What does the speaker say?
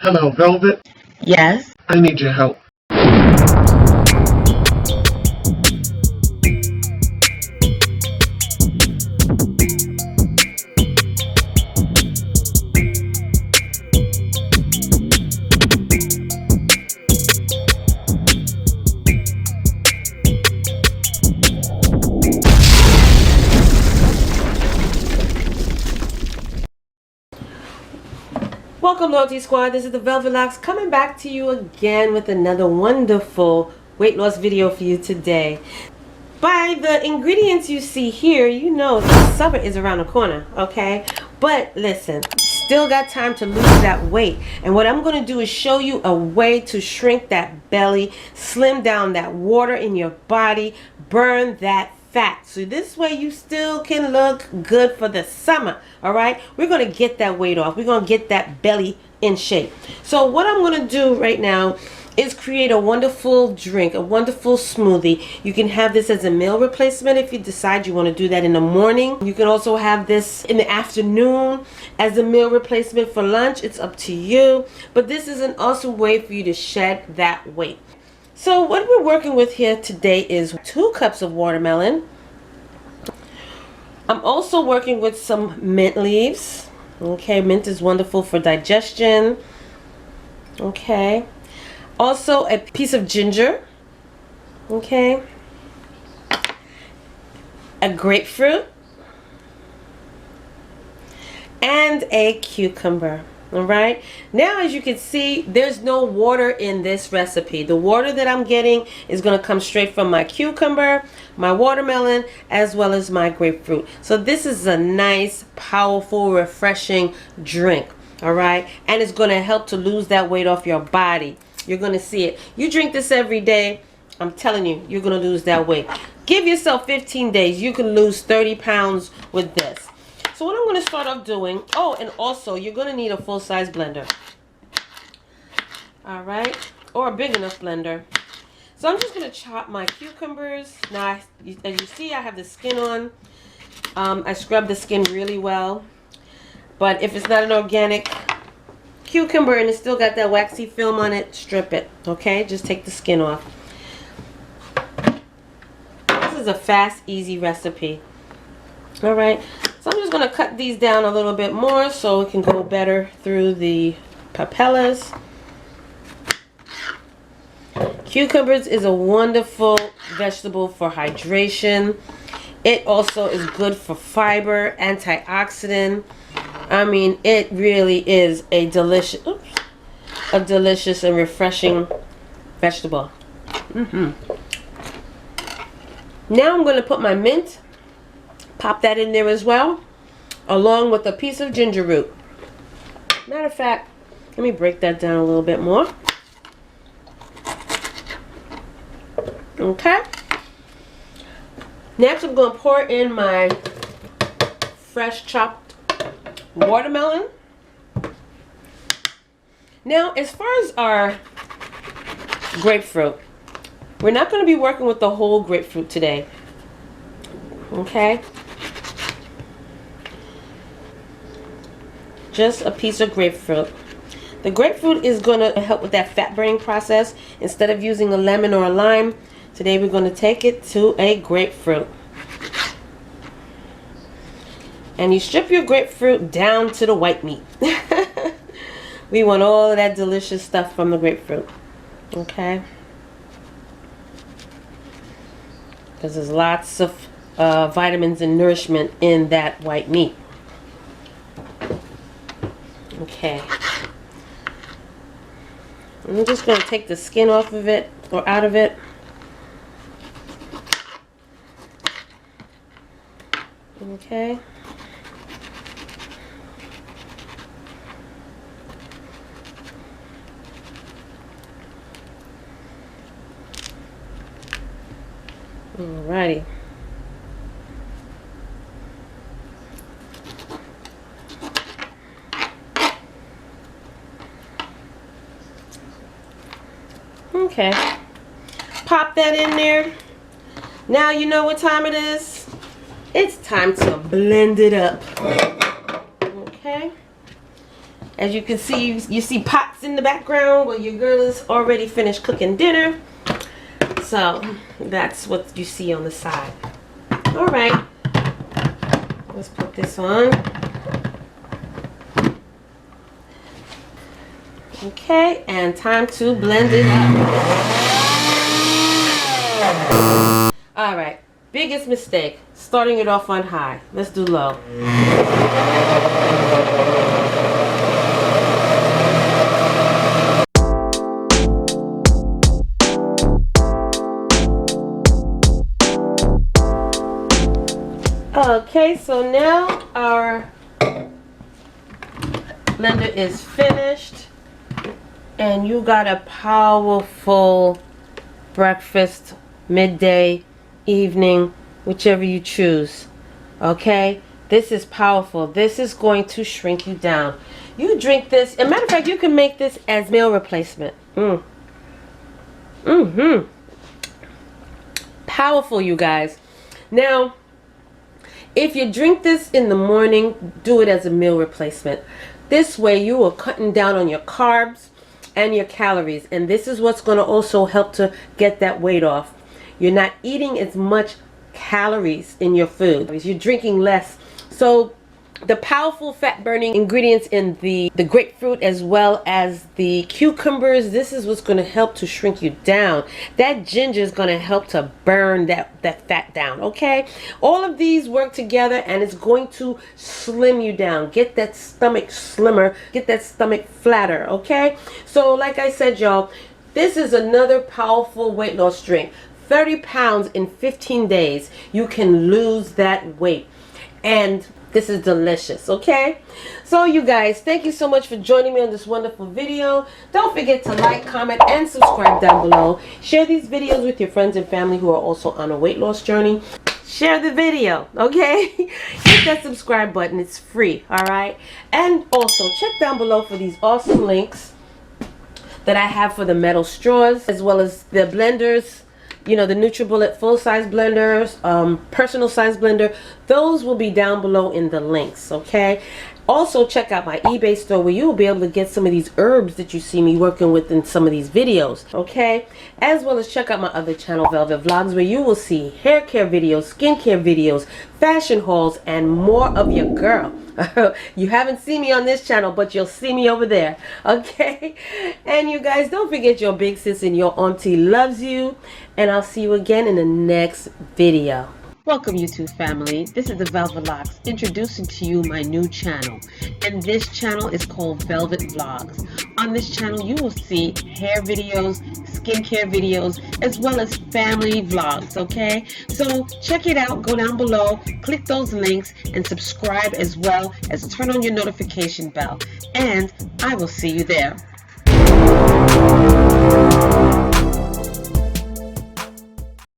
Hello, Velvet. Yes. I need your help. Welcome, Loyalty Squad. This is the Velvet Locks coming back to you again with another wonderful weight loss video for you today. By the ingredients you see here, you know the summer is around the corner, okay? But listen, still got time to lose that weight. And what I'm going to do is show you a way to shrink that belly, slim down that water in your body, burn that fat. So this way you still can look good for the summer. All right, we're going to get that weight off. We're going to get that belly in shape. So what I'm going to do right now is create a wonderful drink, a wonderful smoothie. You can have this as a meal replacement if you decide you want to do that in the morning. You can also have this in the afternoon as a meal replacement for lunch. It's up to you, but this is an awesome way for you to shed that weight. So what we're working with here today is 2 cups of watermelon. I'm also working with some mint leaves. Okay, mint is wonderful for digestion. Okay. Also a piece of ginger. Okay. A grapefruit. And a cucumber. Alright, now as you can see, there's no water in this recipe. The water that I'm getting is going to come straight from my cucumber, my watermelon, as well as my grapefruit. So this is a nice, powerful, refreshing drink. Alright, and it's going to help to lose that weight off your body. You're going to see it. You drink this every day, I'm telling you, you're going to lose that weight. Give yourself 15 days. You can lose 30 pounds with this. So what I'm going to start off doing, oh, and also you're going to need a full-size blender. All right, or a big enough blender. So I'm just going to chop my cucumbers. Now, as you see, I have the skin on. I scrub the skin really well. But if it's not an organic cucumber and it's still got that waxy film on it, strip it, okay? Just take the skin off. This is a fast, easy recipe. All right. So I'm just going to cut these down a little bit more so it can go better through the papillas. Cucumbers is a wonderful vegetable for hydration. It also is good for fiber, antioxidant. I mean, it really is a delicious and refreshing vegetable. Now I'm going to put my mint. Pop that in there as well, along with a piece of ginger root. Matter of fact, let me break that down a little bit more. Okay. Next, I'm going to pour in my fresh chopped watermelon. Now, as far as our grapefruit, we're not going to be working with the whole grapefruit today. Okay. Just a piece of grapefruit. The grapefruit is going to help with that fat burning process. Instead of using a lemon or a lime, today we're going to take it to a grapefruit. And you strip your grapefruit down to the white meat. We want all of that delicious stuff from the grapefruit. Okay? Because there's lots of vitamins and nourishment in that white meat. Okay. I'm just going to take the skin off of it, or out of it. Okay. Alrighty. Okay, pop that in there. Now you know what time it is. It's time to blend it up. Okay, As you can see, you see pots in the background. Well, your girl is already finished cooking dinner. So that's what you see on the side. All right, let's put this on. Okay, and time to blend it up. All right, biggest mistake, starting it off on high. Let's do low. Okay, so now our blender is finished, and you got a powerful breakfast, midday, evening, whichever you choose. Okay, this is powerful. This is going to shrink you down. You drink this, as a matter of fact, you can make this as meal replacement. Powerful, you guys. Now, if you drink this in the morning, do it as a meal replacement. This way you are cutting down on your carbs and your calories, and this is what's going to also help to get that weight off. You're not eating as much calories in your food. You're drinking less. So the powerful fat burning ingredients in the grapefruit as well as the cucumbers, this is what's going to help to shrink you down. That ginger is going to help to burn that fat down. Okay, all of these work together, and it's going to slim you down, get that stomach slimmer, get that stomach flatter. Okay, so like I said, y'all, this is another powerful weight loss drink. 30 pounds in 15 days. You can lose that weight, and this is delicious. Okay, so you guys, thank you so much for joining me on this wonderful video. Don't forget to like, comment, and subscribe down below. Share these videos with your friends and family who are also on a weight loss journey. Share the video, okay? Hit that subscribe button. It's free, all right? And also check down below for these awesome links that I have for the metal straws, as well as the blenders. You know, the NutriBullet full-size blenders, personal size blender. Those will be down below in the links, okay? Also, check out my eBay store where you will be able to get some of these herbs that you see me working with in some of these videos, okay? As well as check out my other channel, Velvet Vlogs, where you will see hair care videos, skincare videos, fashion hauls, and more of your girl. You haven't seen me on this channel, but you'll see me over there, okay? And you guys, don't forget your big sis and your auntie loves you, and I'll see you again in the next video. Welcome, YouTube family. This is the Velvet Vlogs introducing to you my new channel, and this channel is called Velvet Vlogs. On this channel you will see hair videos, skincare videos, as well as family vlogs, okay? So check it out, go down below, click those links, and subscribe, as well as turn on your notification bell, and I will see you there.